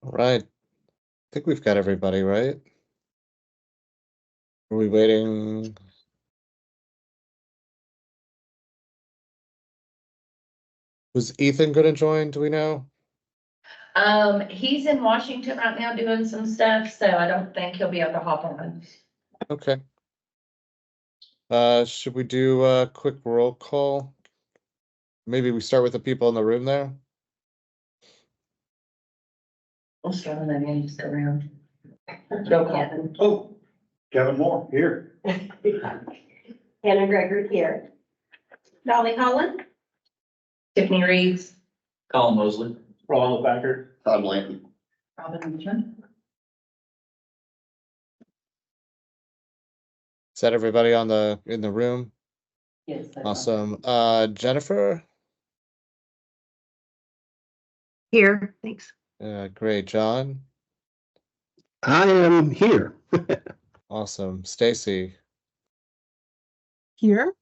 All right. I think we've got everybody, right? Are we waiting? Was Ethan going to join? Do we know? He's in Washington right now doing some stuff, so I don't think he'll be able to hop on. Okay. Should we do a quick roll call? Maybe we start with the people in the room there. We'll start on that and just go around. Go Kevin. Oh, Kevin Moore, here. Hannah Gregory here. Dolly Holland. Tiffany Reeves. Colin Mosley. Ron LeBacker. Todd Blanton. Robin Richmond. Is that everybody in the room? Yes. Awesome. Jennifer? Here, thanks. Great. John? I am here. Awesome. Stacy? Here.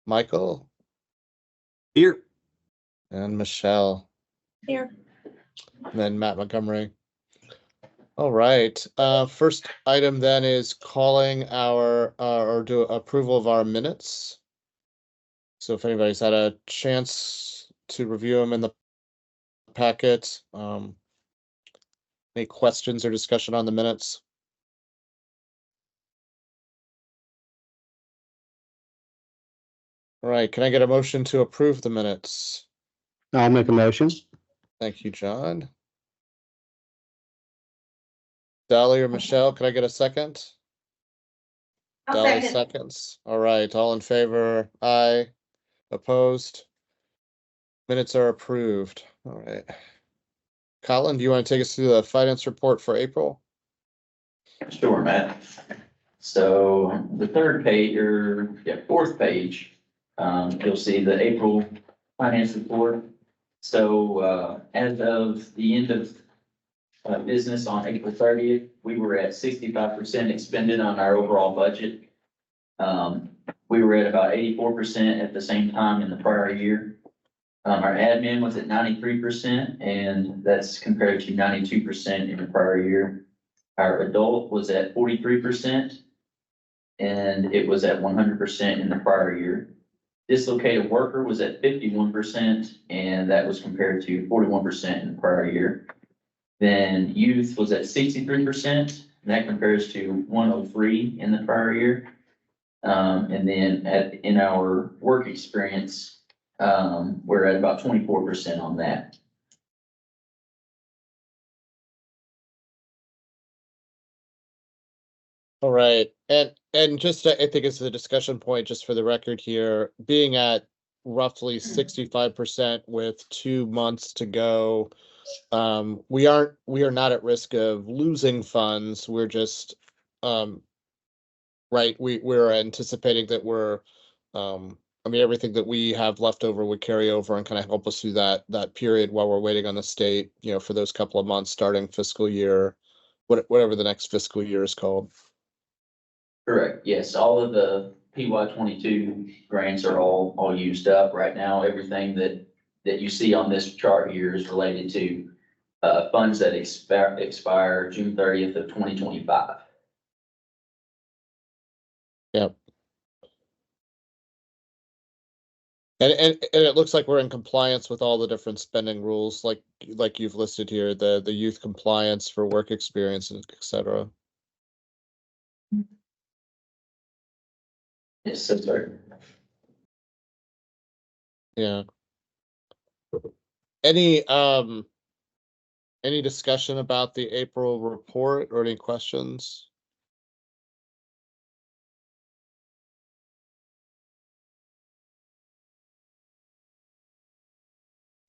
Michael? Here. And Michelle? Here. And then Matt Montgomery. All right. First item then is calling our or do approval of our minutes. So if anybody's had a chance to review them in the packet, any questions or discussion on the minutes? All right. Can I get a motion to approve the minutes? I'll make a motion. Thank you, John. Dolly or Michelle, can I get a second? Dolly seconds. All right, all in favor? Aye. Opposed? Minutes are approved. All right. Colin, do you want to take us through the finance report for April? Sure, Matt. So the third page, or fourth page, you'll see the April finance report. So as of the end of business on April 30th, we were at 65% expended on our overall budget. We were at about 84% at the same time in the prior year. Our admin was at 93%, and that's compared to 92% in the prior year. Our adult was at 43%, and it was at 100% in the prior year. Dislocated worker was at 51%, and that was compared to 41% in the prior year. Then youth was at 63%, and that compares to 103 in the prior year. And then in our work experience, we're at about 24% on that. All right, and just I think it's a discussion point just for the record here, being at roughly 65% with 2 months to go. We are not at risk of losing funds. We're just right. We're anticipating that I mean, everything that we have left over would carry over and kind of help us through that period while we're waiting on the state, for those couple of months starting fiscal year, whatever the next fiscal year is called. Correct. Yes, all of the PY22 grants are all used up right now. Everything that you see on this chart here is related to funds that expire June 30th of 2025. Yep. And it looks like we're in compliance with all the different spending rules, like you've listed here, the youth compliance for work experience, et cetera. Yes, that's right. Yeah. Any discussion about the April report or any questions?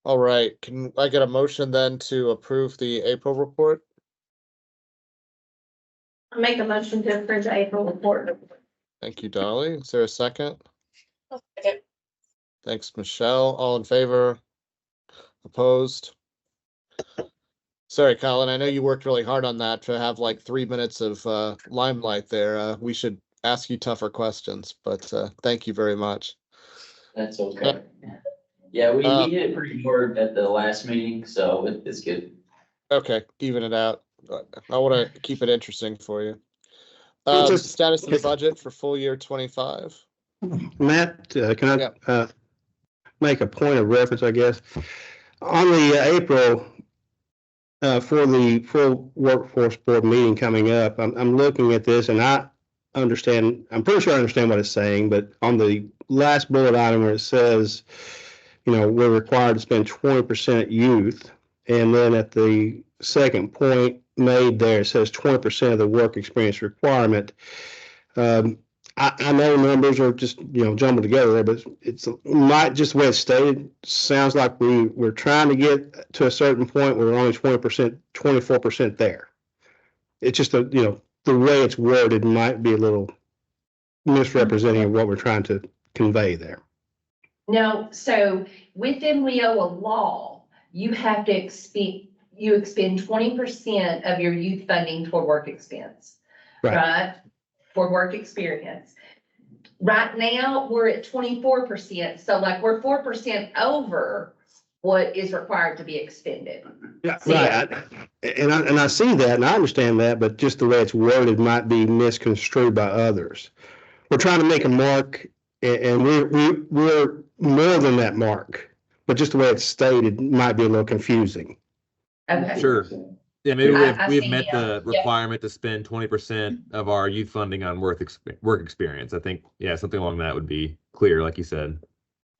All right, can I get a motion then to approve the April report? I'll make a motion to approve the April report. Thank you, Dolly. Is there a second? Second. Thanks, Michelle. All in favor? Opposed? Sorry, Colin, I know you worked really hard on that to have like 3 minutes of limelight there. We should ask you tougher questions, but thank you very much. That's okay. Yeah, we hit it pretty hard at the last meeting, so it's good. Okay, even it out. I want to keep it interesting for you. Just- Status of the budget for full year 25. Matt, can Yeah. I make a point of reference, I guess? On the April, for the full workforce board meeting coming up, I'm looking at this and I'm pretty sure I understand what it's saying, but on the last bullet item where it says, we're required to spend 20% youth, and then at the second point made there, it says 20% of the work experience requirement. I know numbers are just, jumbled together there, but it's not just the way it's stated. Sounds like we're trying to get to a certain point where we're only 20%, 24% there. It's just the way it's worded might be a little misrepresenting of what we're trying to convey there. No, so within WIOA law, you have to expend 20% of your youth funding toward work expense. Right? For work experience. Right now, we're at 24%, so like we're 4% over what is required to be expended. Yeah, So, right. And I see that and I understand that, but just the way it's worded might be misconstrued by others. We're trying to make a mark, and we're more than that mark, but just the way it's stated might be a little confusing. Okay. Sure. Yeah, maybe I we've see, met yeah. the requirement to spend 20% of our youth funding on work experience. I think, yeah, something along that would be clear, like you said.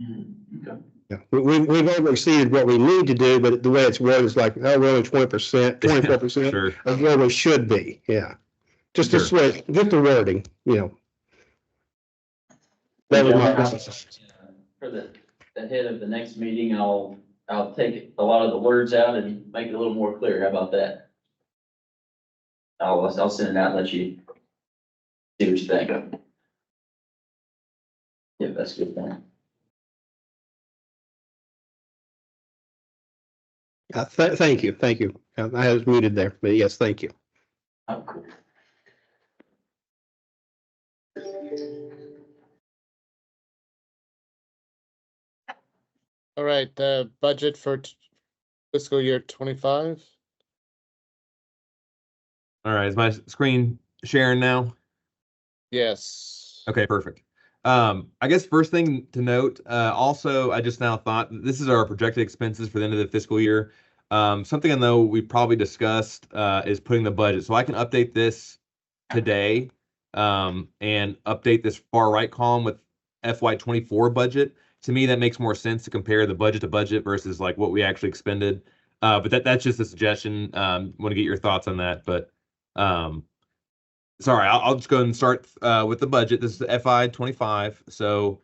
Okay. Yeah, we've over exceeded what we need to do, but the way it's worded is like, oh, we're only 20%, 24% Sure. of where we should be. Yeah. Just this Sure. way, just the wording, That was my process. For the head of the next meeting, I'll take a lot of the words out and make it a little more clear. How about that? I'll send it out and let you see what you think. Yeah, that's a good point. Thank you. I was muted there, but yes, thank you. Oh, cool. All right, budget for fiscal year 25. All right, is my screen sharing now? Yes. Okay, perfect. I guess first thing to note, also, I just now thought this is our projected expenses for the end of the fiscal year. Something I know we probably discussed is putting the budget. So I can update this today and update this far right column with FY24 budget. To me, that makes more sense to compare the budget to budget versus like what we actually expended. But that's just a suggestion. Want to get your thoughts on that, but sorry, I'll just go ahead and start with the budget. This is the FY25. So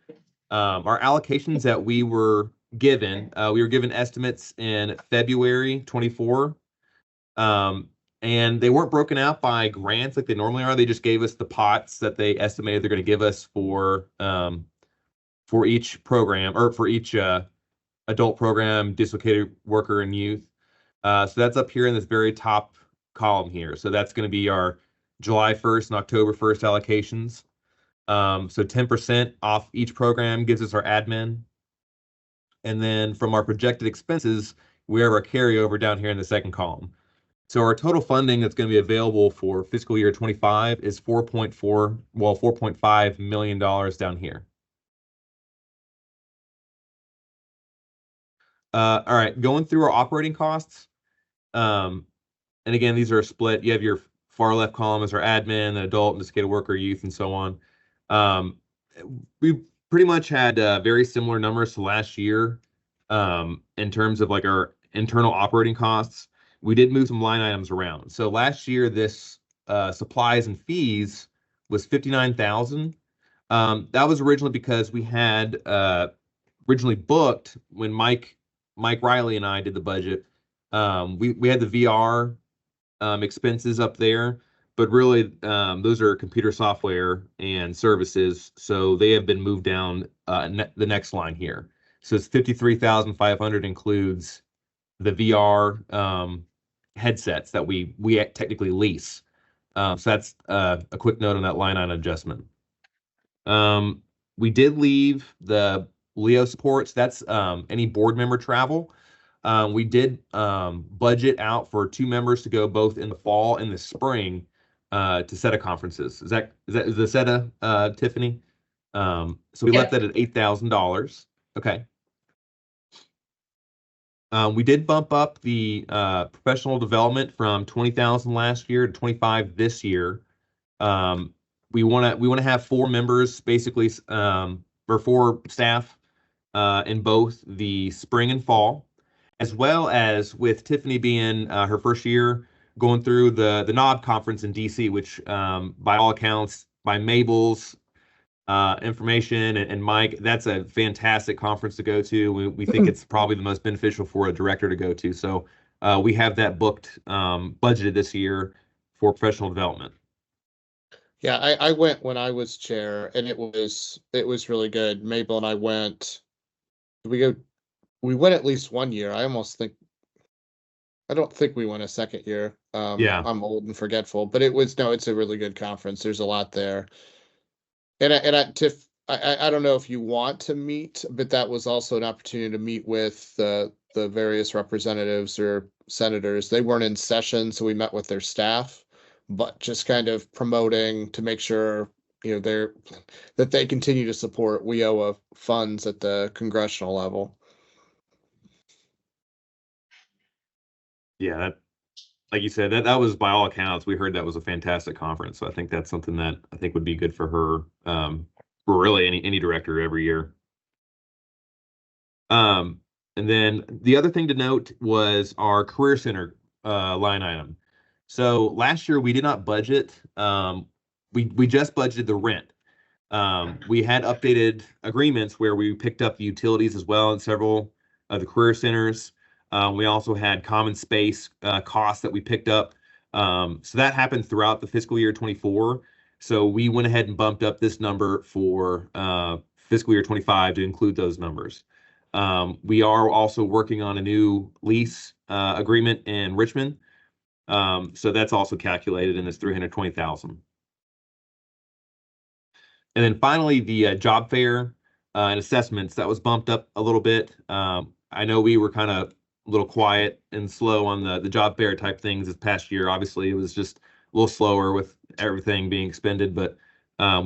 our allocations that we were given estimates in February 24. And they weren't broken out by grants like they normally are. They just gave us the pots that they estimated they're going to give us for each program or for each adult program, dislocated worker, and youth. So that's up here in this very top column here. So that's going to be our July 1st and October 1st allocations. So 10% off each program gives us our admin. And then from our projected expenses, we have our carryover down here in the second column. So our total funding that's going to be available for fiscal year 25 is $4.5 million down here. All right, going through our operating costs. And again, these are split. You have your far left column as our admin, adult, dislocated worker, youth, and so on. We pretty much had very similar numbers to last year in terms of like our internal operating costs. We did move some line items around. So last year, this supplies and fees was $59,000. That was originally because we had originally booked when Mike Riley and I did the budget. We had the VR expenses up there, but really those are computer software and services, so they have been moved down the next line here. So it's $53,500 includes the VR headsets that we technically lease. So that's a quick note on that line item adjustment. We did leave the Leo supports. That's any board member travel. We did budget out for 2 members to go both in the fall and the spring to SETA conferences. Is the SETA, Tiffany? So we left that at $8,000. Okay. We did bump up the professional development from 20,000 last year to 25 this year. We want to have 4 members basically, or 4 staff in both the spring and fall, as well as with Tiffany being her first year going through the NOB conference in DC, which by all accounts, by Mabel's information and Mike, that's a fantastic conference to go to. We think it's probably the most beneficial for a director to go to. So we have that booked, budgeted this year for professional development. Yeah, I went when I was chair, and it was really good. Mabel and I went. We went at least one year. I don't think we went a second year. Yeah. I'm old and forgetful, but it's a really good conference. There's a lot there. Tiff, I don't know if you want to meet, but that was also an opportunity to meet with the various representatives or senators. They weren't in session, so we met with their staff, but just kind of promoting to make sure, that they continue to support WIOA funds at the congressional level. Yeah, like you said, that was by all accounts, we heard that was a fantastic conference. So I think that's something that I think would be good for her, for really any director every year. And then the other thing to note was our Career Center line item. So last year we did not budget. We just budgeted the rent. We had updated agreements where we picked up the utilities as well in several of the career centers. We also had common space costs that we picked up. So that happened throughout the fiscal year 24. So we went ahead and bumped up this number for fiscal year 25 to include those numbers. We are also working on a new lease agreement in Richmond. So that's also calculated in this $320,000. And then finally, the job fair and assessments, that was bumped up a little bit. I know we were kind of a little quiet and slow on the job fair type things this past year. Obviously, it was just a little slower with everything being expended, but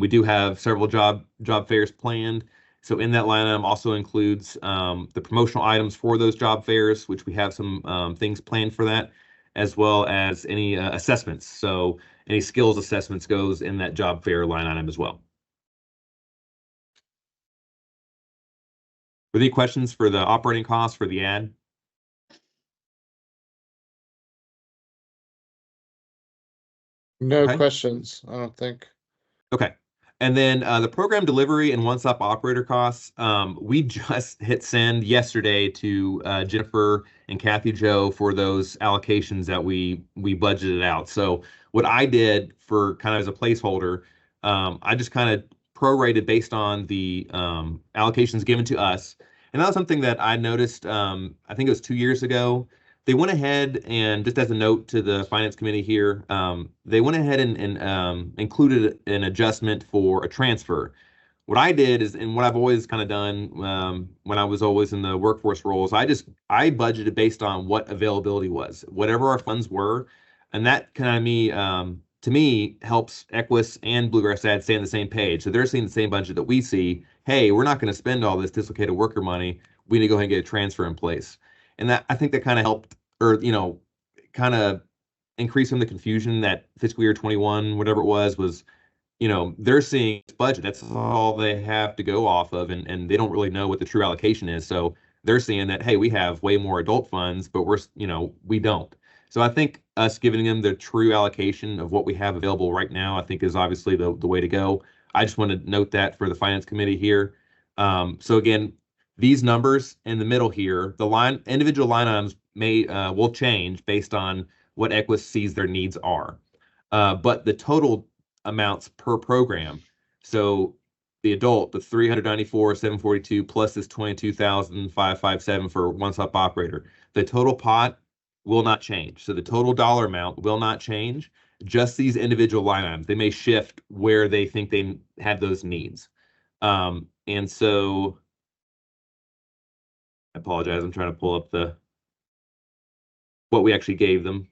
we do have several job fairs planned. So in that line item also includes the promotional items for those job fairs, which we have some things planned for that, as well as any assessments. So any skills assessments goes in that job fair line item as well. Were there any questions for the operating costs for the ad? No Okay. questions, I don't think. Okay. And then the program delivery and one-stop operator costs, we just hit send yesterday to Jennifer and Kathy Joe for those allocations that we budgeted out. So what I did for kind of as a placeholder, I just kind of prorated based on the allocations given to us. And that was something that I noticed, I think it was 2 years ago. They went ahead and, just as a note to the finance committee here, they went ahead and included an adjustment for a transfer. What I did is, and what I've always kind of done when I was always in the workforce roles, I budgeted based on what availability was, whatever our funds were, and that kind of to me helps Equus and Bluegrass Ad stay on the same page. So they're seeing the same budget that we see. Hey, we're not going to spend all this dislocated worker money. We need to go ahead and get a transfer in place. And that, I think that kind of helped, or, kind of increase some of the confusion that fiscal year 21, whatever it was, they're seeing this budget. That's all they have to go off of. And they don't really know what the true allocation is. So they're seeing that, hey, we have way more adult funds, but we don't. So I think us giving them the true allocation of what we have available right now, I think is obviously the way to go. I just want to note that for the finance committee here. So again, these numbers in the middle here, the individual line items will change based on what Equus sees their needs are. But the total amounts per program, so the adult, the $394,742 plus this $22,557 for one-stop operator, the total pot will not change. So the total dollar amount will not change. Just these individual line items, they may shift where they think they have those needs. And so I apologize. I'm trying to pull up the what we actually gave them.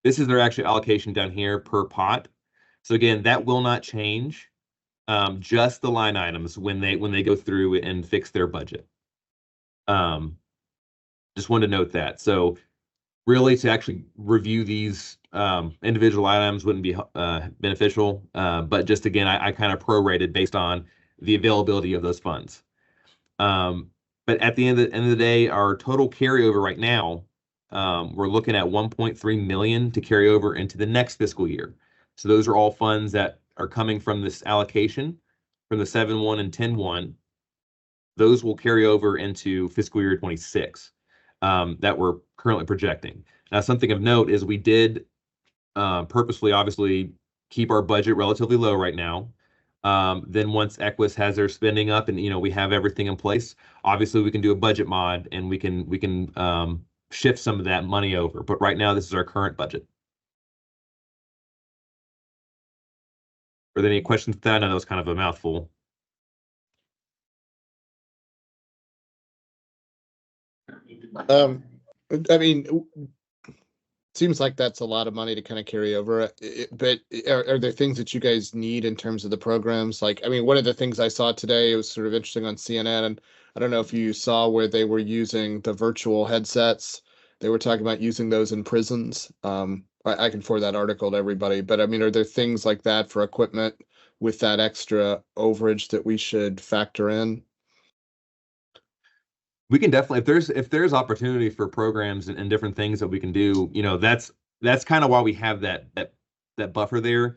This is their actual allocation down here per pot. So again, that will not change. Just the line items when they go through and fix their budget. Just wanted to note that. So really to actually review these individual items wouldn't be beneficial. But just again, I kind of prorated based on the availability of those funds. But at the end of the day, our total carryover right now, we're looking at 1.3 million to carry over into the next fiscal year. So those are all funds that are coming from this allocation from the 7-1 and 10-1. Those will carry over into fiscal year 26 that we're currently projecting. Now, something of note is we did purposefully, obviously, keep our budget relatively low right now. Then once Equus has their spending up and we have everything in place, obviously we can do a budget mod and we can shift some of that money over. But right now, this is our current budget. Are there any questions with that? I know that was kind of a mouthful. I mean, seems like that's a lot of money to kind of carry over. But are there things that you guys need in terms of the programs? Like, I mean, one of the things I saw today, it was sort of interesting on CNN, and I don't know if you saw where they were using the virtual headsets. They were talking about using those in prisons. I can forward that article to everybody, but I mean, are there things like that for equipment with that extra overage that we should factor in? We can definitely, if there's opportunity for programs and different things that we can do, that's kind of why we have that buffer there.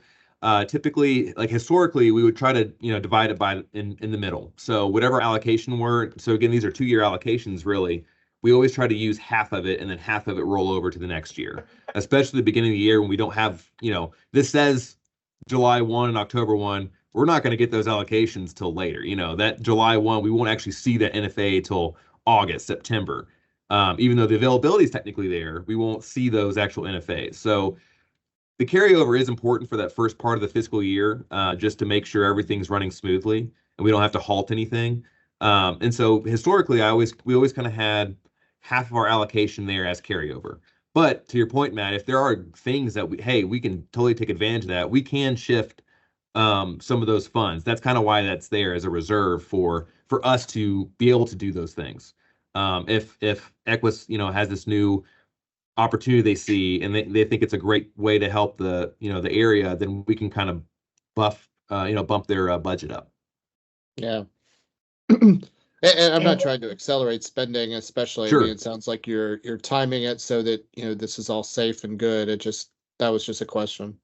Typically, like historically, we would try to divide it by in the middle. So whatever allocation were. So again, these are 2-year allocations really. We always try to use half of it and then half of it roll over to the next year, especially the beginning of the year when we don't have, this says July 1 and October 1. We're not going to get those allocations till later. That July 1, we won't actually see that NFA till August, September. Even though the availability is technically there, we won't see those actual NFAs. So the carryover is important for that first part of the fiscal year, just to make sure everything's running smoothly and we don't have to halt anything. And so historically, we always kind of had half of our allocation there as carryover. But to your point, Matt, if there are things that we can totally take advantage of that, we can shift some of those funds. That's kind of why that's there as a reserve for us to be able to do those things. If Equus, has this new opportunity they see and they think it's a great way to help the area, then we can kind of bump their budget up. Yeah. And I'm not trying to accelerate spending, especially. Sure. I mean, it sounds like you're timing it so that this is all safe and good. That was just a question.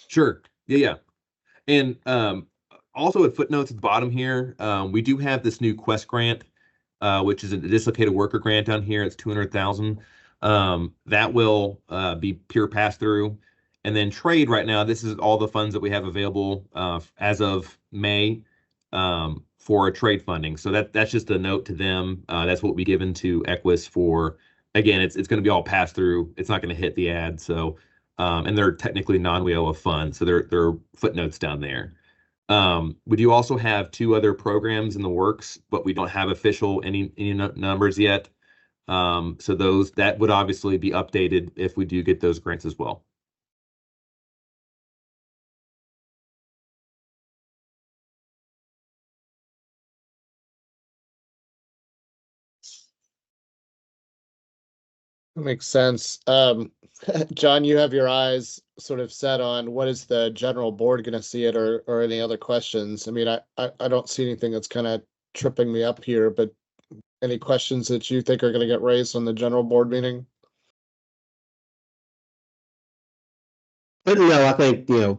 Sure. Yeah. And also with footnotes at the bottom here, we do have this new Quest grant, which is a dislocated worker grant down here. It's $200,000. That will be pure pass through. And then trade right now, this is all the funds that we have available as of May for trade funding. So that's just a note to them. That's what we given to Equus for. Again, it's going to be all pass through. It's not going to hit the ad. So and they're technically non-WIOA funds, so they're footnotes down there. We do also have 2 other programs in the works, but we don't have official any numbers yet. So that would obviously be updated if we do get those grants as well. That makes sense. John, you have your eyes sort of set on what is the general board going to see it, or any other questions? I mean, I don't see anything that's kind of tripping me up here, but any questions that you think are going to get raised on the general board meeting? But no, I think, the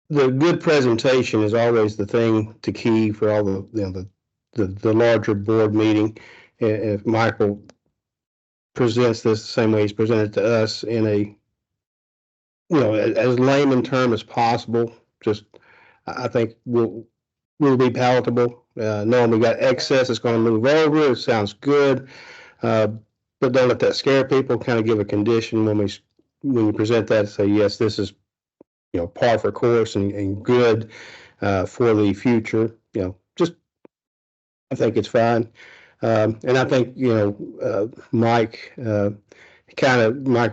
good presentation is always the thing to key for all the larger board meeting. If Michael presents this the same way he's presented to us in a, as layman term as possible, just, I think will be palatable. Knowing we got excess, it's going to move over. It sounds good. But don't let that scare people. Kind of give a condition when you present that, say, yes, this is, par for course and good for the future. Just, I think it's fine. And I think, Mike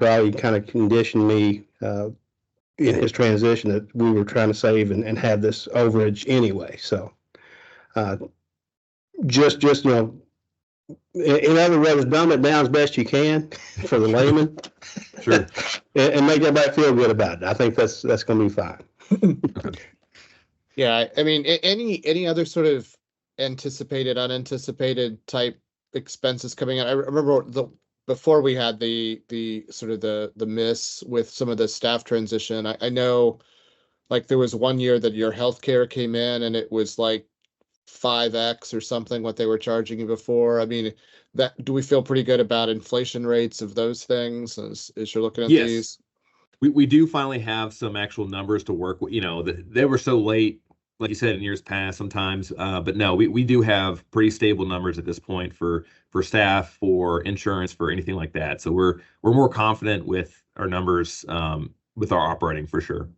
Riley kind of conditioned me in his transition that we were trying to save and have this overage anyway. So just in other words, dumb it down as best you can for the layman. Sure. And make everybody feel good about it. I think that's going to be fine. Yeah, I mean, any other sort of anticipated, unanticipated type expenses coming in? I remember before we had the sort of the miss with some of the staff transition. I know, like there was one year that your healthcare came in and it was like 5x or something what they were charging you before. I mean, do we feel pretty good about inflation rates of those things as you're looking at Yes. these? We do finally have some actual numbers to work with. They were so late, like you said, in years past sometimes. But no, we do have pretty stable numbers at this point for staff, for insurance, for anything like that. So we're more confident with our numbers, with our operating for sure.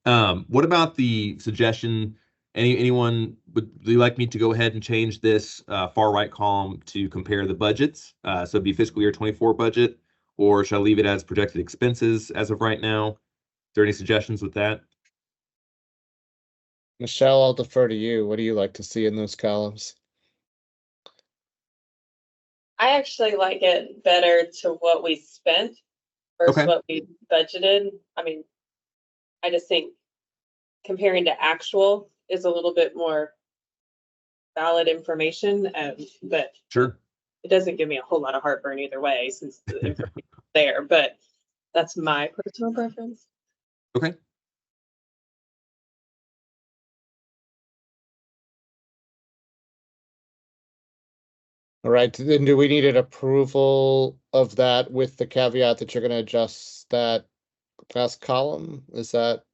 What about the suggestion? Anyone, would you like me to go ahead and change this far right column to compare the budgets? So it'd be fiscal year 24 budget. Or should I leave it as projected expenses as of right now? Is there any suggestions with that? Michelle, I'll defer to you. What do you like to see in those columns? I actually like it better to what we spent versus Okay. what we budgeted. I mean, I just think comparing to actual is a little bit more valid information, but Sure. it doesn't give me a whole lot of heartburn either way since the information is there, but that's my personal preference. Okay. All right, then do we need an approval of that with the caveat that you're going to adjust that last column? Is that?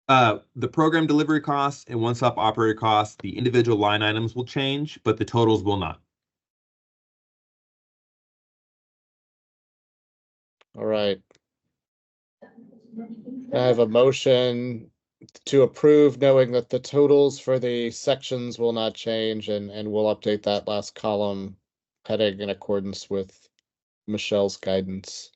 The program delivery costs and one-stop operator costs, the individual line items will change, but the totals will not. All right. I have a motion to approve, knowing that the totals for the sections will not change, and we'll update that last column heading in accordance with Michelle's guidance.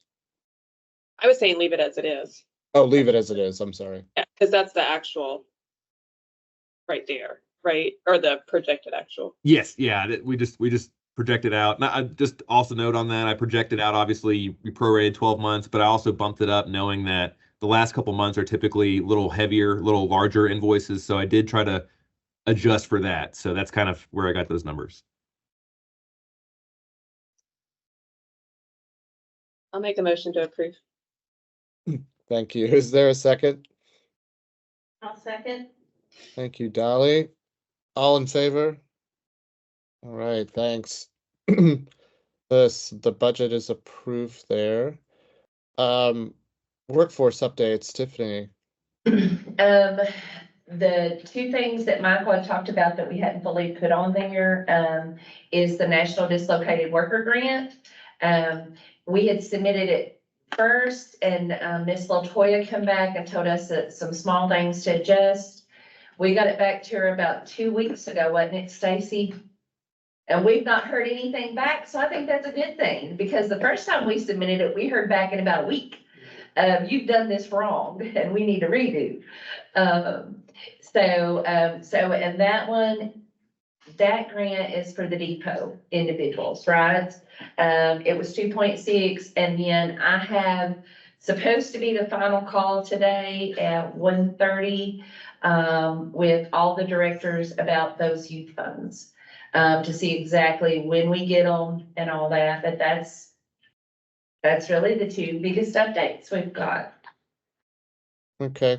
I was saying leave it as it is. Oh, leave it as it is. I'm sorry. Yeah, because that's the actual right there, right? Or the projected actual. Yes, yeah, we just projected out. Now, I just also note on that, I projected out, obviously, we prorated 12 months, but I also bumped it up knowing that the last couple months are typically a little heavier, a little larger invoices. So I did try to adjust for that. So that's kind of where I got those numbers. I'll make a motion to approve. Thank you. Is there a second? I'll second. Thank you, Dolly. All in favor? All right, thanks. The budget is approved there. Workforce updates, Tiffany. The two things that Michael had talked about that we hadn't fully put on there, is the National Dislocated Worker Grant. We had submitted it first and, Ms. Latoya come back and told us that some small things to adjust. We got it back to her about 2 weeks ago, wasn't it, Stacy? And we've not heard anything back, so I think that's a good thing, because the first time we submitted it, we heard back in about a week. You've done this wrong and we need a redo. And that one, that grant is for the depot individuals, right? It was 2.6, and then I have supposed to be the final call today at 1:30 with all the directors about those youth funds, to see exactly when we get them and all that, but that's really the two biggest updates we've got. Okay.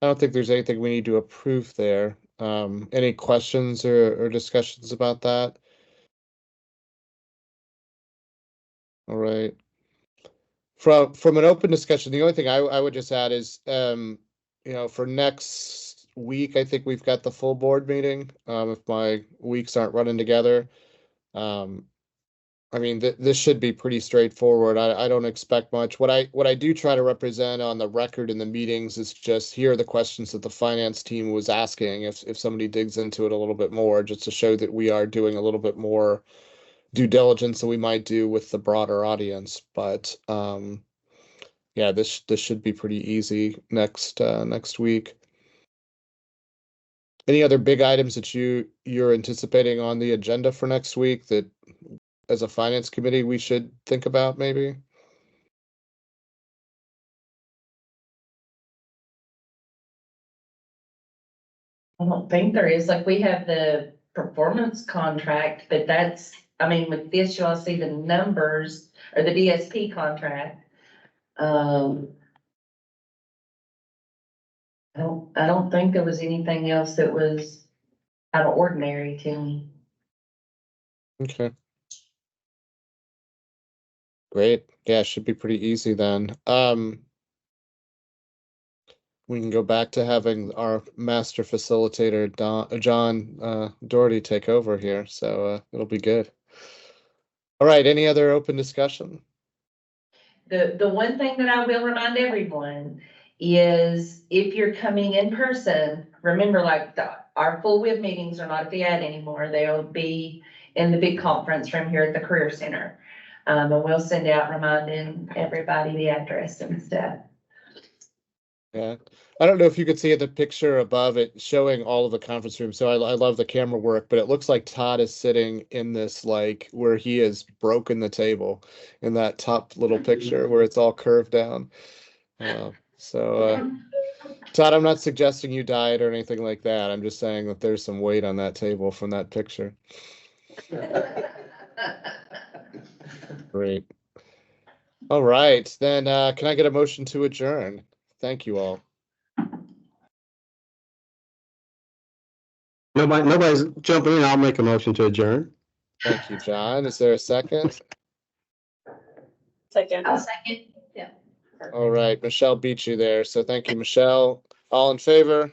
I don't think there's anything we need to approve there. Any questions or discussions about that? All right. From an open discussion, the only thing I would just add is, for next week, I think we've got the full board meeting. If my weeks aren't running together. I mean, this should be pretty straightforward. I don't expect much. What I do try to represent on the record in the meetings is just here are the questions that the finance team was asking. If somebody digs into it a little bit more, just to show that we are doing a little bit more due diligence than we might do with the broader audience. But yeah, this should be pretty easy next week. Any other big items that you're anticipating on the agenda for next week that as a finance committee we should think about maybe? I don't think there is, like, we have the performance contract, but that's, I mean, with this, you all see the numbers, or the DSP contract. I don't think there was anything else that was out of ordinary to me. Okay. Great. Yeah, it should be pretty easy then. We can go back to having our master facilitator, John Doherty, take over here, so it'll be good. All right, any other open discussion? The one thing that I will remind everyone is if you're coming in person, remember, like, our full WIB meetings are not at the ad anymore. They'll be in the big conference room here at the Career Center. And we'll send out reminding everybody the address and stuff. Yeah, I don't know if you could see the picture above it showing all of the conference rooms. So I love the camera work, but it looks like Todd is sitting in this, like, where he has broken the table in that top little picture where it's all curved down. Todd, I'm not suggesting you diet or anything like that. I'm just saying that there's some weight on that table from that picture. Great. All right, then can I get a motion to adjourn? Thank you all. Nobody's jumping in. I'll make a motion to adjourn. Thank you, John. Is there a second? Second. I'll second. Yeah. All right, Michelle beat you there, so thank you, Michelle. All in favor?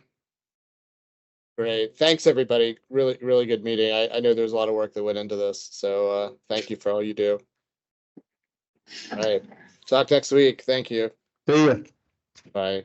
Great. Thanks, everybody. Really, really good meeting. I know there's a lot of work that went into this, so thank you for all you do. All right. Talk next week. Thank you. See ya. Bye.